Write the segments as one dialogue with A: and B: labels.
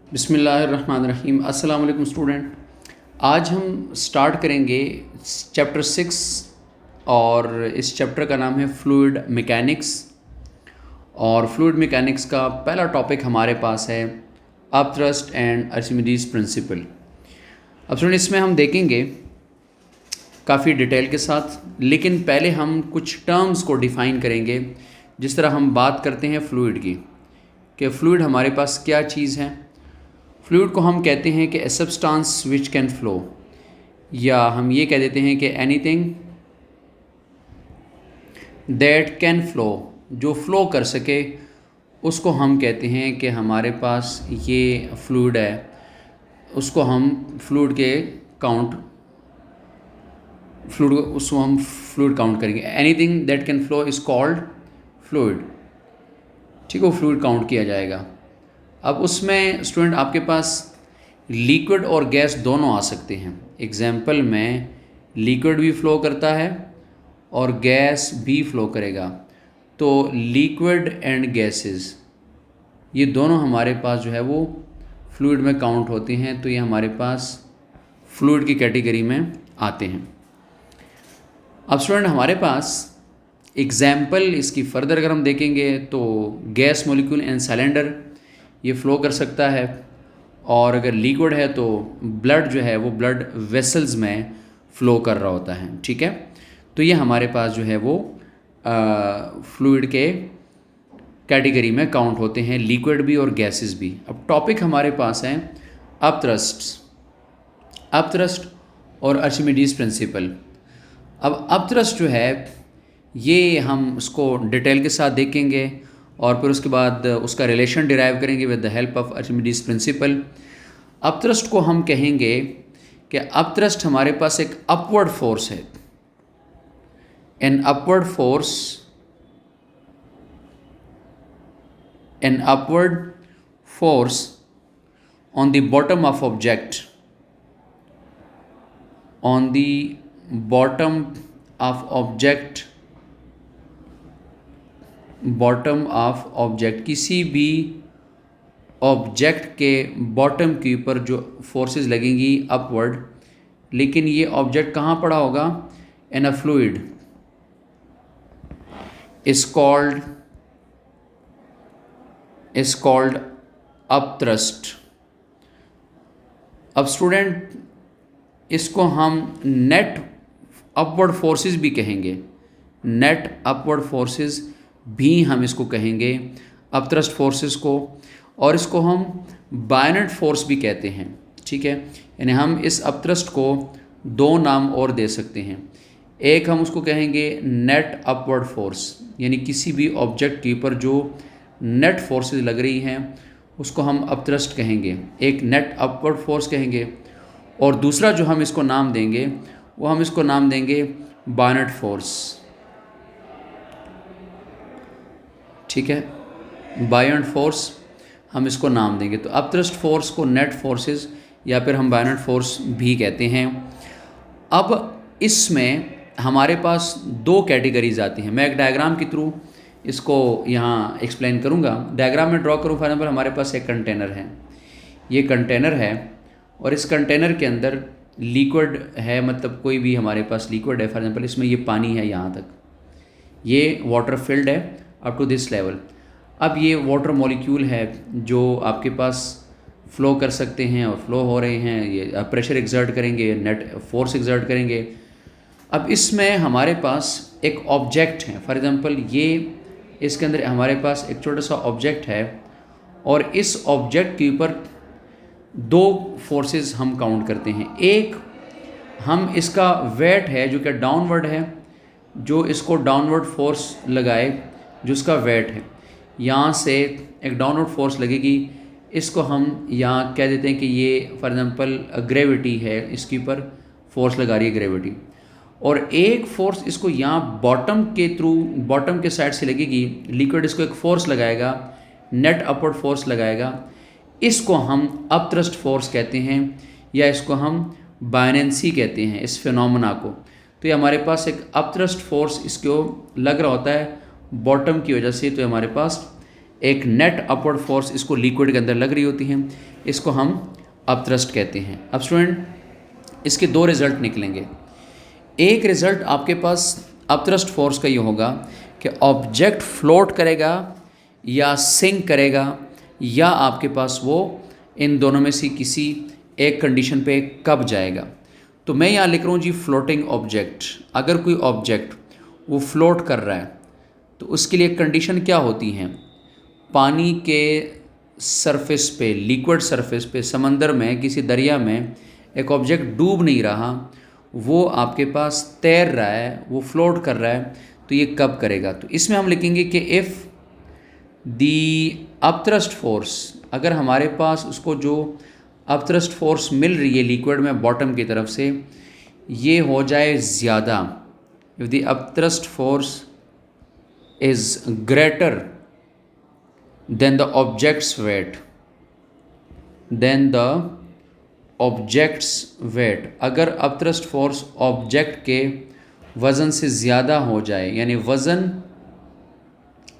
A: बिस्मिल्लाहिर्रहमानिर्रहीम। अस्सलाम वालेकुम स्टूडेंट। आज हम स्टार्ट करेंगे चैप्टर 6 और इस चैप्टर का नाम है फ्लूइड मैकेनिक्स। और फ्लूइड मैकेनिक्स का पहला टॉपिक हमारे पास है अपथ्रस्ट एंड आर्चिमिडीज़ प्रिंसिपल। अब स्टूडेंट इसमें हम देखेंगे काफ़ी डिटेल के साथ, लेकिन पहले हम कुछ टर्म्स को डिफ़ाइन करेंगे। जिस तरह हम बात करते हैं फ्लूइड की, कि फ्लूइड हमारे पास क्या चीज़ है। फ्लूइड को हम कहते हैं कि a substance which can flow, या हम ये कह देते हैं कि एनीथिंग दैट कैन फ्लो, जो फ्लो कर सके उसको हम कहते हैं कि हमारे पास ये फ्लूइड है। उसको हम फ्लूइड के उसको हम फ्लूइड काउंट करेंगे। Anything that can flow is called fluid. ठीक है, वो फ्लूइड काउंट किया जाएगा। अब उसमें स्टूडेंट आपके पास लिक्विड और गैस दोनों आ सकते हैं। एग्जाम्पल में लिक्विड भी फ़्लो करता है और गैस भी फ़्लो करेगा। तो लिक्विड एंड गैसेस ये दोनों हमारे पास जो है वो फ्लूइड में काउंट होते हैं। तो ये हमारे पास फ्लूइड की कैटेगरी में आते हैं। अब स्टूडेंट हमारे पास एग्जाम्पल इसकी फर्दर अगर हम देखेंगे तो गैस मॉलिक्यूल एंड सिलेंडर ये फ़्लो कर सकता है, और अगर लिक्विड है तो ब्लड जो है वो ब्लड वेसल्स में फ़्लो कर रहा होता है। ठीक है, तो ये हमारे पास जो है वो फ्लूइड के कैटेगरी में काउंट होते हैं, लिक्विड भी और गैसेस भी। अब टॉपिक हमारे पास है अपथ्रस्ट और आर्चिमिडीज़ प्रिंसिपल। अब अपथ्रस्ट जो है ये हम उसको डिटेल के साथ देखेंगे और फिर उसके बाद उसका रिलेशन डिराइव करेंगे with the help of Archimedes principle. Upthrust को हम कहेंगे कि अपथ्रस्ट हमारे पास एक अपवर्ड फोर्स है। An upward force on the bottom of object, on the bottom of object, किसी भी ऑब्जेक्ट के बॉटम के ऊपर जो फोर्सेस लगेंगी अपवर्ड, लेकिन ये ऑब्जेक्ट कहाँ पड़ा होगा? In a fluid is called upthrust. अब स्टूडेंट इसको हम नेट अपवर्ड फोर्सेस भी कहेंगे, नेट अपवर्ड फोर्सेस भी हम इसको कहेंगे अपथ्रस्ट फोर्सेस को, और इसको हम बायनेट फोर्स भी कहते हैं। ठीक है, यानी हम इस अपथ्रस्ट को दो नाम और दे सकते हैं। एक हम उसको कहेंगे नेट अपवर्ड फोर्स, यानी किसी भी ऑब्जेक्ट के ऊपर जो नेट फोर्सेस लग रही हैं उसको हम अपथ्रस्ट कहेंगे, एक नेट अपवर्ड फोर्स कहेंगे। और दूसरा जो हम इसको नाम देंगे वो हम इसको नाम देंगे बायनेट फोर्स। ठीक है, बायनेट फोर्स हम इसको नाम देंगे। तो अपथ्रस्ट फोर्स को नेट फोर्सेस या फिर हम बायनेट फोर्स भी कहते हैं। अब इसमें हमारे पास दो कैटेगरीज आती हैं। मैं एक डायग्राम के थ्रू इसको यहाँ एक्सप्लेन करूँगा। डायग्राम में ड्रॉ करूँ। फॉर एग्जाम्पल हमारे पास एक कंटेनर है, ये कंटेनर है और इस कंटेनर के अंदर लिक्विड है, मतलब कोई भी हमारे पास लिक्विड है। फॉर एग्जाम्पल इसमें ये पानी है, यहाँ तक ये वाटर फिल्ड है अप टू दिस लेवल। अब ये वाटर मॉलिक्यूल है जो आपके पास फ़्लो कर सकते हैं और फ्लो हो रहे हैं। ये प्रेशर एक्सर्ट करेंगे, नेट फोर्स एक्सर्ट करेंगे। अब इसमें हमारे पास एक ऑब्जेक्ट है। फॉर एग्जांपल ये इसके अंदर हमारे पास एक छोटा सा ऑब्जेक्ट है और इस ऑब्जेक्ट के ऊपर दो फोर्सेस हम काउंट करते हैं। एक हम इसका वेट है जो कि डाउनवर्ड है, जो इसको डाउनवर्ड फोर्स लगाए, जो इसका वेट है, यहाँ से एक डाउनवर्ड फोर्स लगेगी। इसको हम यहाँ कह देते हैं कि ये फॉर एग्जांपल ग्रेविटी है, इसके ऊपर फोर्स लगा रही है ग्रेविटी। और एक फोर्स इसको यहाँ बॉटम के साइड से लगेगी। लिक्विड इसको एक फोर्स लगाएगा, नेट अपवर्ड फोर्स लगाएगा। इसको हम अपथ्रस्ट फोर्स कहते हैं, या इसको हम बायनेंसी कहते हैं इस फिनोमेना को। तो ये हमारे पास एक अपथ्रस्ट फोर्स इसको लग रहा होता है बॉटम की वजह से, तो हमारे पास एक नेट अपवर्ड फोर्स इसको लिक्विड के अंदर लग रही होती है, इसको हम अपथ्रस्ट कहते हैं। अब स्टूडेंट इसके दो रिज़ल्ट निकलेंगे। एक रिज़ल्ट आपके पास अपथ्रस्ट फोर्स का ये होगा कि ऑब्जेक्ट फ्लोट करेगा या सिंक करेगा, या आपके पास वो इन दोनों में से किसी एक कंडीशन पे कब जाएगा। तो मैं यहाँ लिख रहा हूँ जी फ्लोटिंग ऑब्जेक्ट। अगर कोई ऑब्जेक्ट वो फ्लोट कर रहा है तो उसके लिए कंडीशन क्या होती हैं? पानी के सरफेस पे, लिक्विड सरफेस पे, समंदर में, किसी दरिया में एक ऑब्जेक्ट डूब नहीं रहा, वो आपके पास तैर रहा है, वो फ्लोट कर रहा है, तो ये कब करेगा? तो इसमें हम लिखेंगे कि इफ़ दी अपथ्रस्ट फोर्स, अगर हमारे पास उसको जो अपथ्रस्ट फोर्स मिल रही है लिक्विड में बॉटम की तरफ से, ये हो जाए ज़्यादा, if the upthrust force is greater than the object's weight, then the object's weight, अगर अपथ्रस्ट फोर्स ऑब्जेक्ट के वज़न से ज़्यादा हो जाए, यानी वज़न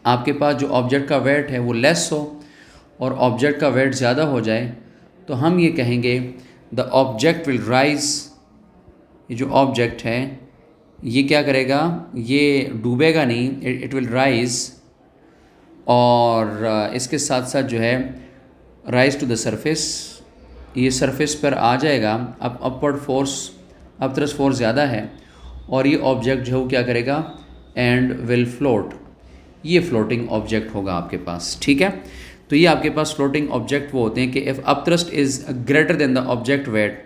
A: आपके पास जो ऑब्जेक्ट का वेट है वो लेस हो और ऑब्जेक्ट का वेट ज़्यादा हो जाए, तो हम ये कहेंगे द ऑब्जेक्ट विल राइज। ये जो ऑब्जेक्ट है ये क्या करेगा? ये डूबेगा नहीं, इट विल राइज, और इसके साथ साथ जो है राइज टू द सरफेस, ये सरफेस पर आ जाएगा। अब अपवर्ड फोर्स, अपथ्रस्ट फोर्स ज़्यादा है और ये ऑब्जेक्ट जो है वो क्या करेगा? And will float. ये फ्लोटिंग ऑब्जेक्ट होगा आपके पास, ठीक है। तो ये आपके पास फ्लोटिंग ऑब्जेक्ट वो होते हैं कि if upthrust is greater than the object wait,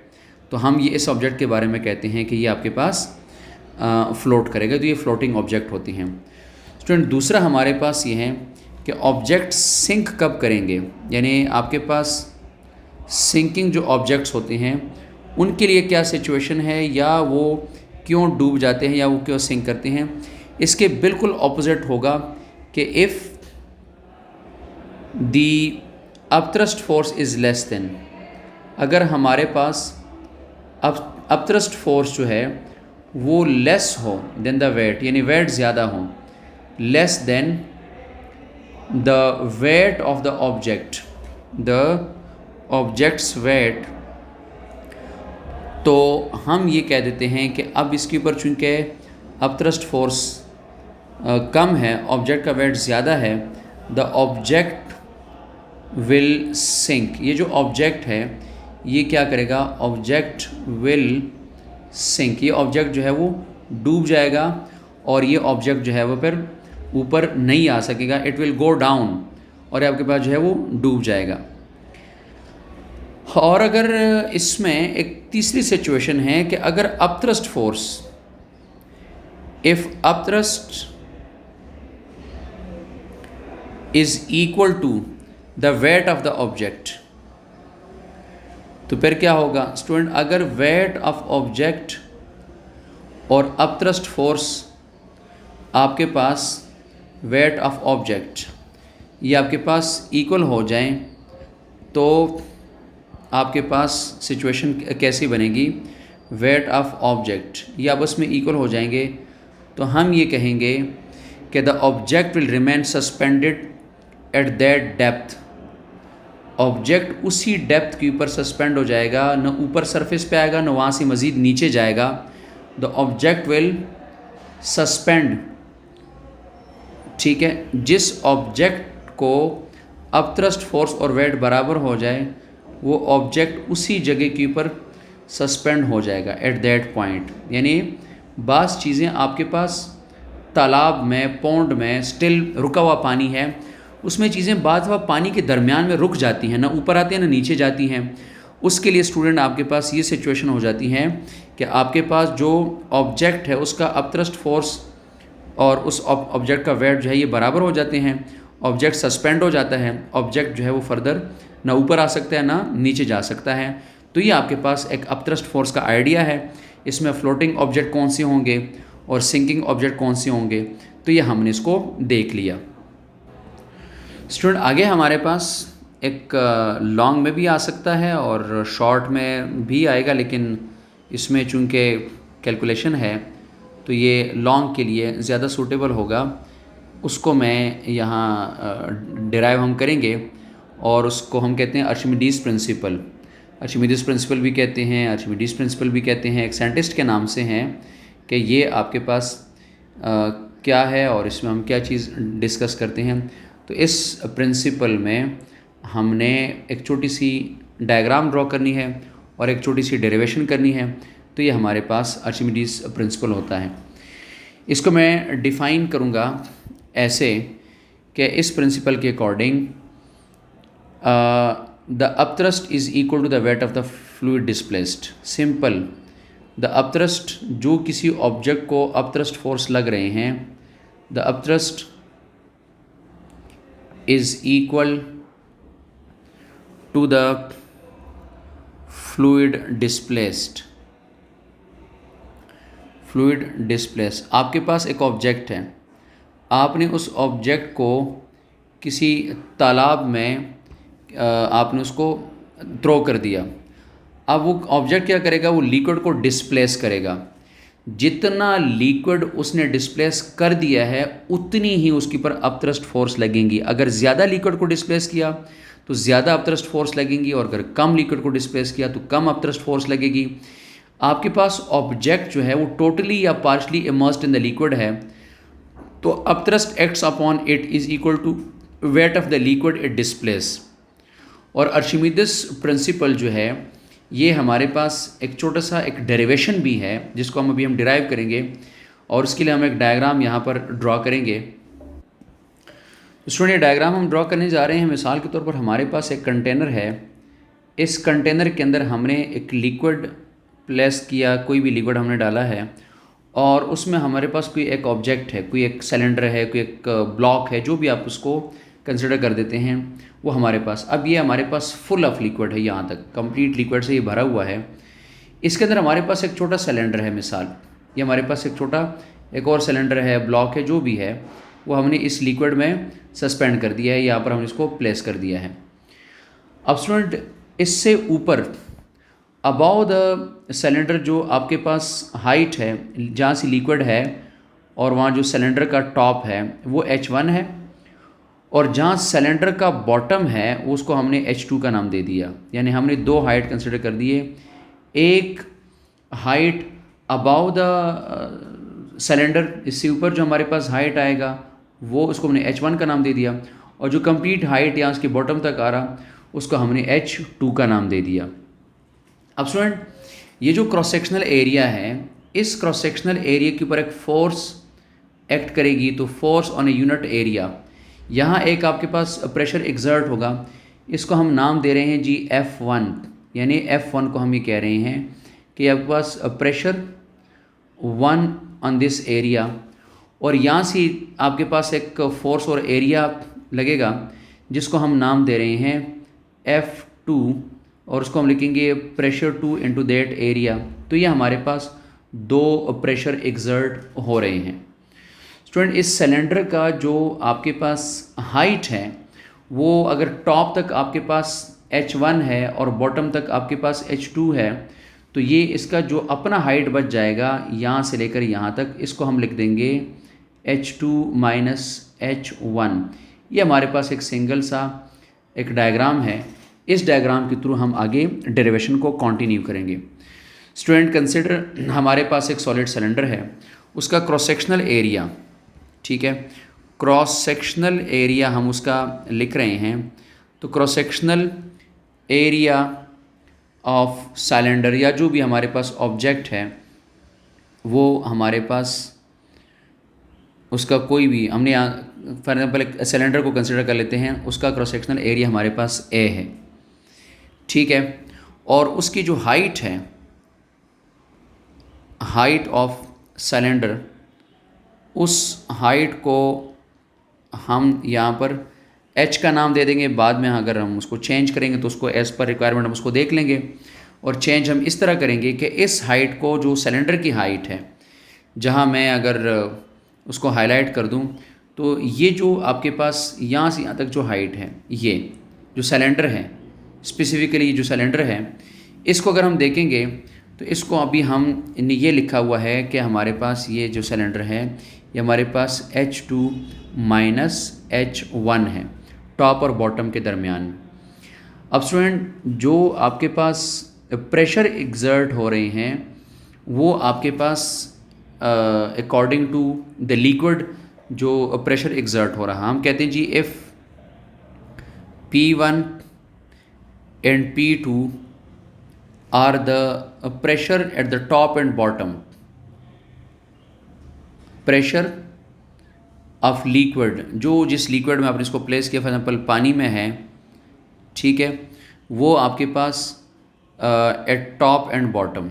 A: तो हम ये इस ऑब्जेक्ट के बारे में कहते हैं कि ये आपके पास फ्लोट करेगा, तो ये फ्लोटिंग ऑब्जेक्ट होती हैं। स्टूडेंट दूसरा हमारे पास ये है कि ऑब्जेक्ट सिंक कब करेंगे, यानी आपके पास सिंकिंग जो ऑब्जेक्ट्स होते हैं उनके लिए क्या सिचुएशन है, या वो क्यों डूब जाते हैं या वो क्यों सिंक करते हैं। इसके बिल्कुल ऑपोजिट होगा कि if the upthrust force is less than, अगर हमारे पास अपथ्रस्ट फोर्स जो है वो लेस हो देन द वेट, यानी वेट ज़्यादा हो, less than the weight of the object, the object's weight, तो हम ये कह देते हैं कि अब इसके ऊपर चूँकि अपथ्रस्ट फोर्स कम है, ऑब्जेक्ट का वेट ज़्यादा है, द ऑब्जेक्ट विल सिंक। ये जो ऑब्जेक्ट है ये क्या करेगा? Object will sink. ये ऑब्जेक्ट जो है वो डूब जाएगा और ये ऑब्जेक्ट जो है वो फिर ऊपर नहीं आ सकेगा, इट विल गो डाउन, और आपके पास जो है वो डूब जाएगा। और अगर इसमें एक तीसरी सिचुएशन है कि अगर upthrust force, if upthrust is equal to the weight of the object, तो फिर क्या होगा स्टूडेंट? अगर वेट ऑफ ऑब्जेक्ट और अपथ्रस्ट फोर्स आपके पास, वेट ऑफ ऑब्जेक्ट ये आपके पास इक्वल हो जाएं, तो आपके पास सिचुएशन कैसी बनेगी? वेट ऑफ ऑब्जेक्ट ये आपस में इक्वल हो जाएंगे, तो हम ये कहेंगे कि the object will remain suspended at that depth. Object उसी डेप्थ के ऊपर सस्पेंड हो जाएगा, न ऊपर सरफेस पे आएगा, न वहाँ से मज़ीद नीचे जाएगा। द ऑब्जेक्ट विल सस्पेंड, ठीक है। जिस ऑब्जेक्ट को अपथ्रस्ट फोर्स और वेट बराबर हो जाए, वो ऑब्जेक्ट उसी जगह के ऊपर सस्पेंड हो जाएगा एट दैट पॉइंट। यानी बास चीज़ें आपके पास तालाब में, पौंड में स्टिल रुका हुआ पानी है, उसमें चीज़ें बाद दफ़ा पानी के दरमियान में रुक जाती हैं, ना ऊपर आती हैं ना नीचे जाती हैं। उसके लिए स्टूडेंट आपके पास ये सिचुएशन हो जाती है कि आपके पास जो ऑब्जेक्ट है उसका अपथ्रस्ट फोर्स और उस ऑब्जेक्ट का वेट जो है ये बराबर हो जाते हैं, ऑब्जेक्ट सस्पेंड हो जाता है, ऑब्जेक्ट जो है वो फर्दर ना ऊपर आ सकता है ना नीचे जा सकता है। तो ये आपके पास एक अपथ्रस्ट फोर्स का आइडिया है। इसमें फ्लोटिंग ऑब्जेक्ट कौन से होंगे और सिंकिंग ऑब्जेक्ट कौन से होंगे, तो ये हमने इसको देख लिया। स्टूडेंट आगे हमारे पास एक लॉन्ग में भी आ सकता है और शॉर्ट में भी आएगा, लेकिन इसमें चूँकि कैलकुलेशन है तो ये लॉन्ग के लिए ज़्यादा सूटेबल होगा उसको मैं यहाँ डिराइव हम करेंगे और उसको हम कहते हैं आर्चिमिडीज प्रिंसिपल। आर्चिमिडीज प्रिंसिपल भी कहते हैं, आर्चिमिडीज प्रिंसिपल भी कहते हैं, एक साइंटिस्ट के नाम से हैं कि ये आपके पास क्या है और इसमें हम क्या चीज़ डिस्कस करते हैं। तो इस प्रिंसिपल में हमने एक छोटी सी डायग्राम ड्रॉ करनी है और एक छोटी सी डेरिवेशन करनी है, तो ये हमारे पास आर्चिमिडीज प्रिंसिपल होता है। इसको मैं डिफ़ाइन करूँगा ऐसे कि इस प्रिंसिपल के according the upthrust is equal to the weight of the fluid displaced. Simple, the upthrust जो किसी ऑब्जेक्ट को अपथ्रस्ट फोर्स लग रहे हैं, the upthrust is equal to the fluid displaced. Fluid displace, आपके पास एक ऑब्जेक्ट है, आपने उस ऑब्जेक्ट को किसी तालाब में आपने उसको थ्रो कर दिया। अब वो ऑब्जेक्ट क्या करेगा, वो लिक्विड को डिस्प्लेस करेगा। जितना लिक्विड उसने डिस्प्लेस कर दिया है उतनी ही उसके ऊपर अपथ्रस्ट फोर्स लगेंगी। अगर ज़्यादा लिक्विड को डिस्प्लेस किया तो ज़्यादा अपथ्रस्ट फोर्स लगेंगी, और अगर कम लिक्विड को डिस्प्लेस किया तो कम अपथ्रस्ट फोर्स लगेगी। आपके पास ऑब्जेक्ट जो है वो टोटली या partially immersed in the liquid है, तो upthrust acts upon it is equal to weight of the liquid it displace. और आर्चिमिडीज प्रिंसिपल जो है ये हमारे पास एक छोटा सा एक डेरिवेशन भी है जिसको हम डिराइव करेंगे, और उसके लिए हम एक डायग्राम यहाँ पर ड्रॉ करेंगे। स्टूडेंट, डायग्राम हम ड्रॉ करने जा रहे हैं। मिसाल के तौर पर हमारे पास एक कंटेनर है, इस कंटेनर के अंदर हमने एक लिक्विड प्लेस किया, कोई भी लिक्विड हमने डाला है, और उसमें हमारे पास कोई एक ऑब्जेक्ट है, कोई एक सिलेंडर है, कोई एक ब्लॉक है, जो भी आप उसको कंसिडर कर देते हैं वो हमारे पास। अब ये हमारे पास फुल ऑफ लिक्विड है, यहाँ तक कंप्लीट लिक्विड से ये भरा हुआ है। इसके अंदर हमारे पास एक छोटा सिलेंडर है, मिसाल ये हमारे पास एक छोटा एक और सिलेंडर है, ब्लॉक है, जो भी है वो हमने इस लिक्विड में सस्पेंड कर दिया है, यहाँ पर हमने इसको प्लेस कर दिया है। अब स्टूडेंट, इससे ऊपर अबाउ द सिलेंडर जो आपके पास हाइट है जहाँ से लिक्विड है, और वहाँ जो सिलेंडर का टॉप है वो H1 है, और जहाँ सिलेंडर का बॉटम है उसको हमने H2 का नाम दे दिया। यानी हमने दो हाइट कंसिडर कर दिए, एक हाइट अबाउ द सिलेंडर, इससे ऊपर जो हमारे पास हाइट आएगा वो उसको हमने H1 का नाम दे दिया, और जो कंप्लीट हाइट यहाँ उसके बॉटम तक आ रहा उसको हमने H2 का नाम दे दिया। अब स्टूडेंट, ये जो क्रॉस सेक्शनल एरिया है, इस क्रॉस सेक्शनल एरिया के ऊपर एक फोर्स एक्ट करेगी, तो force on a unit area, यहाँ एक आपके पास प्रेशर एक्सर्ट होगा, इसको हम नाम दे रहे हैं जी F1। यानी F1 को हम ये कह रहे हैं कि आपके पास प्रेशर 1 ऑन दिस एरिया, और यहाँ से आपके पास एक फोर्स और एरिया लगेगा जिसको हम नाम दे रहे हैं F2, और उसको हम लिखेंगे प्रेशर 2 इंटू दैट एरिया। तो ये हमारे पास दो प्रेशर एक्सर्ट हो रहे हैं। स्टूडेंट, इस सिलेंडर का जो आपके पास हाइट है वो अगर टॉप तक आपके पास H1 है और बॉटम तक आपके पास H2 है, तो ये इसका जो अपना हाइट बच जाएगा यहाँ से लेकर यहाँ तक, इसको हम लिख देंगे H2 माइनस H1। ये हमारे पास एक सिंगल सा एक डायग्राम है, इस डायग्राम के थ्रू हम आगे डेरिवेशन को कंटिन्यू करेंगे। स्टूडेंट, कंसिडर हमारे पास एक सॉलिड सिलेंडर है, उसका क्रॉस सेक्शनल एरिया, ठीक है, क्रॉस सेक्शनल एरिया हम उसका लिख रहे हैं। तो cross sectional area of cylinder, या जो भी हमारे पास ऑब्जेक्ट है वो हमारे पास उसका कोई भी, हमने यहाँ फॉर एग्जाम्पल एक सिलेंडर को कंसिडर कर लेते हैं, उसका क्रॉस सेक्शनल एरिया हमारे पास A है, ठीक है, और उसकी जो हाइट है, हाइट ऑफ सिलेंडर, उस हाइट को हम यहाँ पर H का नाम दे देंगे। बाद में अगर हम उसको चेंज करेंगे तो उसको एज़ पर रिक्वायरमेंट हम उसको देख लेंगे, और चेंज हम इस तरह करेंगे कि इस हाइट को, जो सिलेंडर की हाइट है, जहाँ मैं अगर उसको हाईलाइट कर दूँ तो ये जो आपके पास यहाँ से यहाँ तक जो हाइट है, ये जो सिलेंडर है, स्पेसिफिकली जो सिलेंडर है, इसको अगर हम देखेंगे तो इसको अभी हम ये लिखा हुआ है कि हमारे पास ये जो सिलेंडर है ये हमारे पास H2 माइनस H1 है, टॉप और बॉटम के दरमियान में। अब स्टूडेंट जो आपके पास प्रेशर एग्जर्ट हो रहे हैं वो आपके पास अकॉर्डिंग टू द लिक्विड जो प्रेशर एग्जर्ट हो रहा, हम कहते हैं जी if P1 and P2 are the pressure at the top and bottom, pressure of liquid, जो जिस लिक्विड में आपने इसको प्लेस किया, फॉर एग्जाम्पल पानी में है, ठीक है, वो आपके पास एट टॉप एंड बॉटम,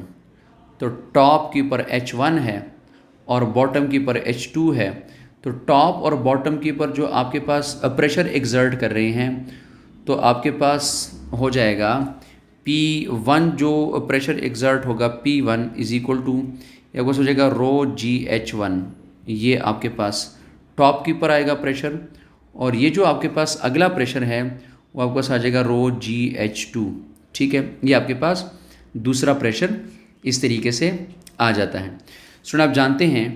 A: तो टॉप के ऊपर H1 है और बॉटम के ऊपर H2 है, तो टॉप और बॉटम के ऊपर जो आपके पास प्रेशर एग्जर्ट कर रहे हैं, तो आपके पास हो जाएगा P1 जो प्रेशर एग्जर्ट होगा P1 इज इक्वल टू या कुछ हो जाएगा रो GH1, ये आपके पास टॉप के ऊपर आएगा प्रेशर, और ये जो आपके पास अगला प्रेशर है वो आपके पास आ जाएगा रो GH2, ठीक है। ये आपके पास दूसरा प्रेशर इस तरीके से आ जाता है। स्टूडेंट आप जानते हैं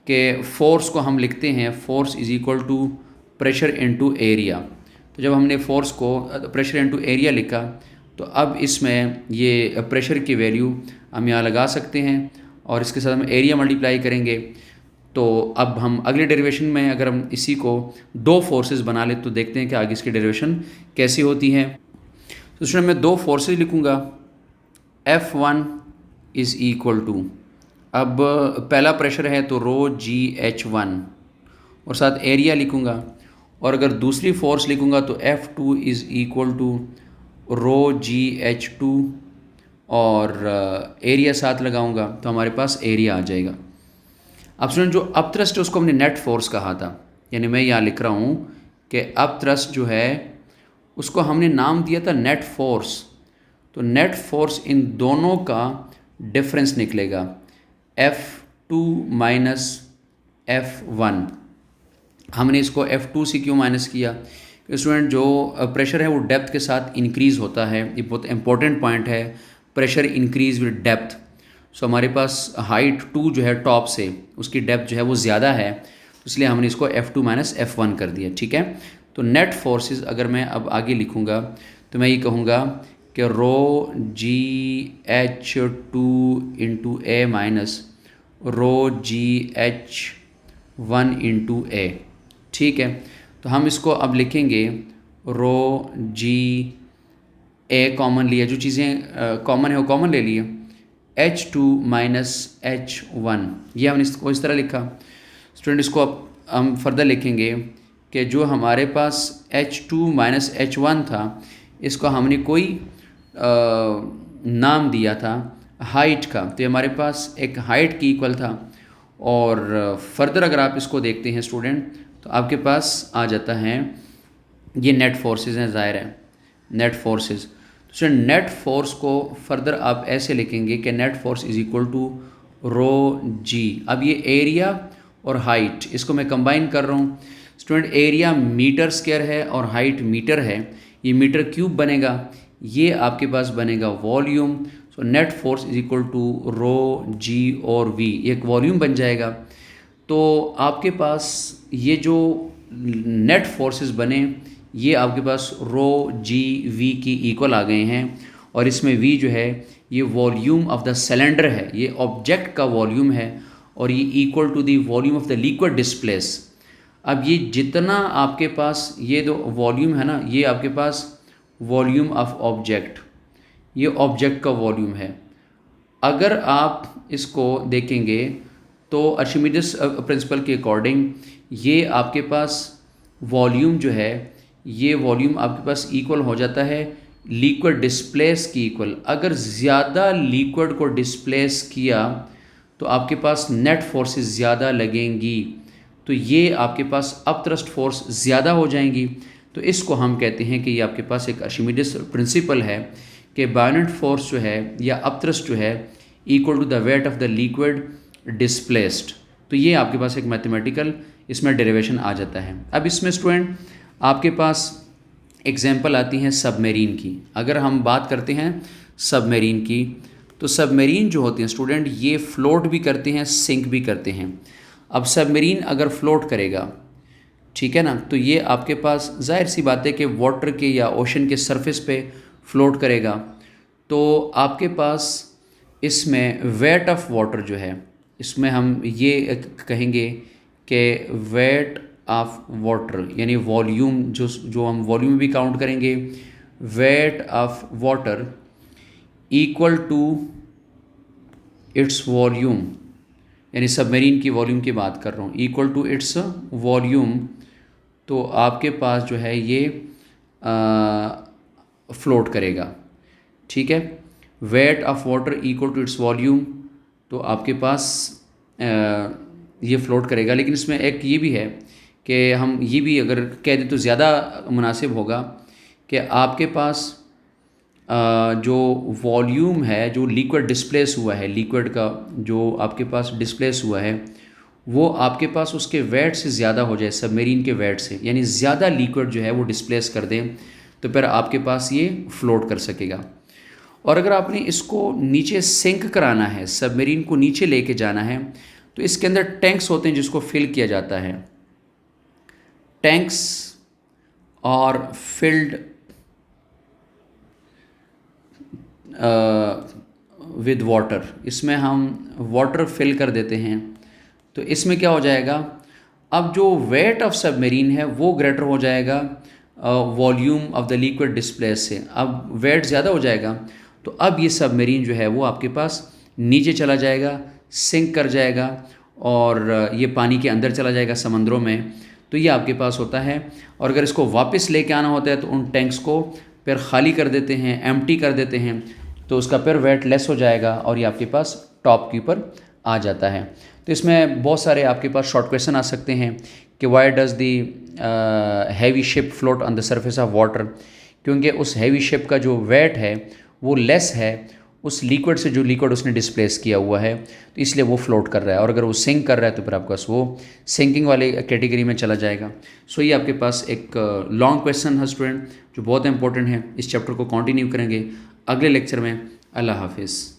A: कि फोर्स को हम लिखते हैं force is equal to pressure into area, तो जब हमने फोर्स को प्रेशर इनटू एरिया लिखा तो अब इसमें ये प्रेशर की वैल्यू हम यहाँ लगा सकते हैं और इसके साथ हम एरिया मल्टीप्लाई करेंगे। तो अब हम अगले डेरिवेशन में अगर हम इसी को दो फोर्सेस बना ले तो देखते हैं कि आगे इसकी डेरिवेशन कैसी होती है। तो उसमें मैं दो फोर्सेस लिखूँगा, F1 इज़ इक्वल टू, अब पहला प्रेशर है तो रो GH1 और साथ एरिया लिखूँगा, और अगर दूसरी फोर्स लिखूँगा तो F2 is equal to row GH2 और एरिया साथ लगाऊँगा तो हमारे पास एरिया आ जाएगा। अब स्टूडेंट जो अप थ्रस्ट है उसको हमने नेट फोर्स कहा था, यानी मैं यहाँ लिख रहा हूँ कि अप थ्रस्ट जो है उसको हमने नाम दिया था नेट फोर्स, तो नेट फोर्स इन दोनों का डिफरेंस निकलेगा F2 माइनस F1। हमने इसको F2 से क्यों माइनस किया? स्टूडेंट जो प्रेशर है वो डेप्थ के साथ इंक्रीज़ होता है, ये बहुत इंपॉर्टेंट पॉइंट है, प्रेशर इंक्रीज़ विद डेप्थ। सो हमारे पास हाइट 2 जो है टॉप से उसकी डेप्थ जो है वो ज़्यादा है, इसलिए हमने इसको F2 माइनस F1 कर दिया, ठीक है। तो नेट फोर्सेस अगर मैं अब आगे लिखूँगा तो मैं ये कहूँगा कि रो GH2 इंटू ए माइनस रो GH1 इंटू ए, ठीक है। तो हम इसको अब लिखेंगे रो जी ए कॉमन लिया, जो चीज़ें कॉमन है वो कॉमन ले लिए, H2 माइनस H1, ये हमने इसको इस तरह लिखा। स्टूडेंट इसको अब हम फर्दर लिखेंगे कि जो हमारे पास H2 माइनस H1 था इसको हमने कोई नाम दिया था हाइट का, तो ये हमारे पास एक हाइट की इक्वल था। और फर्दर अगर आप इसको देखते हैं स्टूडेंट तो आपके पास आ जाता है ये नेट फोर्सेस हैं, ज़ाहिर है नेट फोर्सेस। तो नेट फोर्स को फर्दर आप ऐसे लिखेंगे कि net force is equal to rho g. अब ये एरिया और हाइट इसको मैं कंबाइन कर रहा हूँ। स्टूडेंट एरिया मीटर स्क्वायर है और हाइट मीटर है, ये मीटर क्यूब बनेगा, ये आपके पास बनेगा volume. So net force is equal to rho g और वी, ये एक वॉल्यूम बन जाएगा। तो आपके पास ये जो नेट फोर्सेस बने ये आपके पास रो जी वी की इक्वल आ गए हैं, और इसमें वी जो है ये वॉल्यूम ऑफ द सिलेंडर है, ये ऑब्जेक्ट का वॉल्यूम है, और ये equal to the volume of the liquid displace. अब ये जितना आपके पास ये जो वॉल्यूम है ना, ये आपके पास वॉल्यूम ऑफ ऑब्जेक्ट, ये ऑब्जेक्ट का वॉल्यूम है। अगर आप इसको देखेंगे तो आर्किमिडीज प्रिंसिपल के अकॉर्डिंग ये आपके पास वॉल्यूम जो है ये वॉल्यूम आपके पास इक्वल हो जाता है लिक्विड डिस्प्लेस की इक्वल। अगर ज़्यादा लिक्विड को डिस्प्लेस किया तो आपके पास नेट फोर्सेस ज़्यादा लगेंगी, तो ये आपके पास अप थ्रस्ट फोर्स ज़्यादा हो जाएंगी। तो इसको हम कहते हैं कि ये आपके पास एक आर्किमिडीज प्रिंसिपल है कि बायोनेट फोर्स जो है या अप थ्रस्ट जो है equal to the weight of the liquid displaced. तो ये आपके पास एक मैथमेटिकल इसमें डेरिवेशन आ जाता है। अब इसमें स्टूडेंट आपके पास एग्जाम्पल आती हैं सबमेरीन की। अगर हम बात करते हैं सबमेरीन की तो सबमेरीन जो होते हैं स्टूडेंट ये फ्लोट भी करते हैं, सिंक भी करते हैं। अब सबमेरीन अगर फ्लोट करेगा ठीक है ना। तो ये आपके पास ज़ाहिर सी बात है कि वाटर के या ओशन के सरफेस पे फ्लोट करेगा। तो आपके पास इसमें वेट ऑफ वाटर जो है, इसमें हम ये कहेंगे कि वेट ऑफ वाटर यानी वॉल्यूम, जो हम वॉल्यूम भी काउंट करेंगे, weight of water equal to its volume, यानी सबमरीन की वॉल्यूम की बात कर रहा हूँ, इक्वल टू इट्स वॉल्यूम। तो आपके पास जो है ये फ्लोट करेगा। ठीक है, weight of water equal to its volume, तो आपके पास ये फ्लोट करेगा। लेकिन इसमें एक ये भी है कि हम ये भी अगर कह दें तो ज़्यादा मुनासिब होगा कि आपके पास जो वॉल्यूम है, जो लिक्विड डिस्प्लेस हुआ है, लिक्विड का जो आपके पास डिस्प्लेस हुआ है, वो आपके पास उसके वेट से ज़्यादा हो जाए, सबमरीन के वेट से, यानी ज़्यादा लिक्विड जो है वो डिस्प्लेस कर दें, तो फिर आपके पास ये फ्लोट कर सकेगा। और अगर आपने इसको नीचे सिंक कराना है, सबमरीन को नीचे लेके जाना है, तो इसके अंदर टैंक्स होते हैं जिसको फिल किया जाता है। टैंक्स और फिल्ड विद वाटर, इसमें हम वाटर फिल कर देते हैं। तो इसमें क्या हो जाएगा, अब जो वेट ऑफ सबमरीन है वो ग्रेटर हो जाएगा volume of the liquid displace से। अब वेट ज़्यादा हो जाएगा, तो अब ये सबमरीन जो है वो आपके पास नीचे चला जाएगा, सिंक कर जाएगा और ये पानी के अंदर चला जाएगा समंदरों में। तो ये आपके पास होता है। और अगर इसको वापस लेके आना होता है तो उन टैंक्स को फिर खाली कर देते हैं, एम्प्टी कर देते हैं, तो उसका फिर वेट लेस हो जाएगा और ये आपके पास टॉप के ऊपर आ जाता है। तो इसमें बहुत सारे आपके पास शॉर्ट क्वेश्चन आ सकते हैं कि why does the heavy ship float on the surface of water, क्योंकि उस हैवी शिप का जो वेट है वो लेस है उस लिक्विड से, जो लिक्विड उसने डिस्प्लेस किया हुआ है, तो इसलिए वो फ्लोट कर रहा है। और अगर वो सिंक कर रहा है तो फिर आपके पास वो सिंकिंग वाले कैटेगरी में चला जाएगा। सो ये आपके पास एक लॉन्ग क्वेश्चन है स्टूडेंट, जो बहुत इंपॉर्टेंट है। इस चैप्टर को कंटिन्यू करेंगे अगले लेक्चर में। अल्लाह हाफिज़।